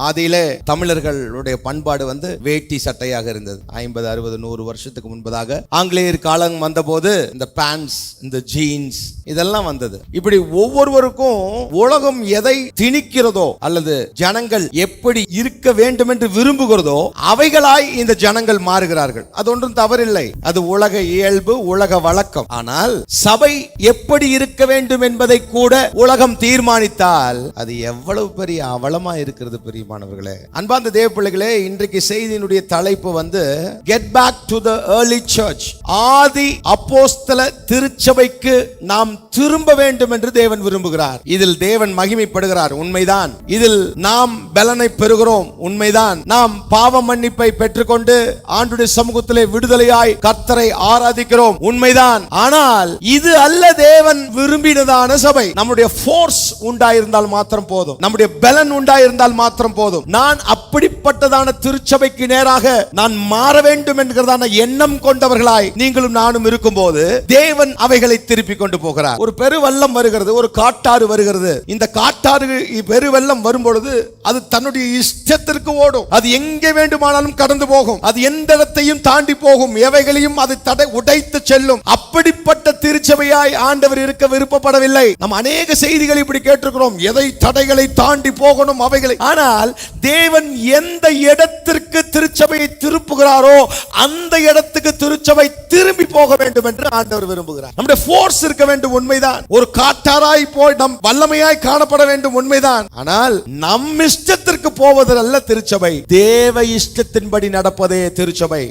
ஆதியிலே தமிழர்களுடைய பண்பாடு வேட்டி சட்டையாக இருந்தது. 50, 60, 100 வருஷத்துக்கு முன்பதாக ஆங்கிலேயர் காலம் வந்தபோது இந்த பேண்ட்ஸ், இந்த ஜீன்ஸ் இதெல்லாம் வந்தது. இப்படி ஒவ்வொருவருக்கும் உலகம் எதை திணிக்கிறதோ அல்லது ஜனங்கள் எப்படி இருக்க வேண்டும் என்று விரும்புகிறதோ அவைகளாய் இந்த ஜனங்கள் மாறுகிறார்கள். அது ஒன்றும் தவறில்லை, அது உலக இயல்பு, உலக வழக்கம். ஆனால் சபை எப்படி இருக்க வேண்டும் என்பதை கூட உலகம் தீர்மானித்தால் அது எவ்வளவு பெரிய அவலமா இருக்கிறது பிரியமானவர்களே. அன்பார்ந்த தேவ பிள்ளைகளே, இன்றைக்கு செய்தியினுடைய தலைப்பு Get back to the early church. ஆதி அப்போஸ்தல திருச்சபைக்கு நாம் திரும்ப வேண்டும் என்று தேவன் விரும்புகிறார். இதில் தேவன் மகிமைப்படுகிறார், உண்மைதான். இதில் நாம் பலனை பெறுகிறோம், உண்மைதான். நாம் பாவ மன்னிப்பை பெற்றுக்கொண்டு ஆண்டுடைய சமூகத்திலே விடுதலையாய் கர்த்தரை ஆராதிக்கிறோம், உண்மைதான். ஆனால் இது அல்ல தேவன் விரும்பினதான சபை. நம்முடைய ஃபோர்ஸ் உண்டாயிருந்தால் மாத்திரம் போதும், நம்முடைய பலன் உண்டாயிருந்தால் மாத்திரம் போதும். நான் அப்படிப்பட்டதான திருச்சபைக்கு நேராக நான் மாற வேண்டும் என்கிறதான எண்ணம் கொண்டவர்களாய் நீங்களும் நானும் இருக்கும்போது தேவன் அவைகளை திருப்பி கொண்டு போகிறார். ஒரு பெருவெள்ளம் வருகிறது, ஒரு காட்டாறு வருகிறது. இந்த காட்டாறு பெருவெள்ளம் வரும்பொழுது அது தன்னுடைய இஷ்டத்திற்கு ஓடும். அது எங்கே வேண்டுமானாலும் கடந்து போகும், அது எந்த இடத்தையும் தாண்டி போகும், எவைகளையும் அது உடைத்து செல்லும். அப்படிப்பட்ட திருச்சபையாய் ஆண்டவர் இருக்க விருப்பப்படவில்லை. நாம் அநேக செய்திகளை இப்படி கேட்டிருக்கிறோம், எதை தடைகளை தாண்டி போகணும் அவைகளை. ஆனால் தேவன் எந்த இடத்திற்கு திருச்சபையை திருப்புகிறாரோ அந்த இடத்துக்கு திருச்சபை திரும்பி போக வேண்டும் என்று ஆண்டவர் விரும்புகிறார். நம்முடைய ஃபோர்ஸ் இருக்க வேண்டும், உண்மைதான். ஒரு காட்டாராய் போய் நம் வல்லமையாய் காணப்பட வேண்டும், உண்மைதான். ஆனால் நம் இஷ்டத்திற்கு போவதல்ல திருச்சபை, தேவ இஷ்டத்தின்படி நடப்பதே திருச்சபை.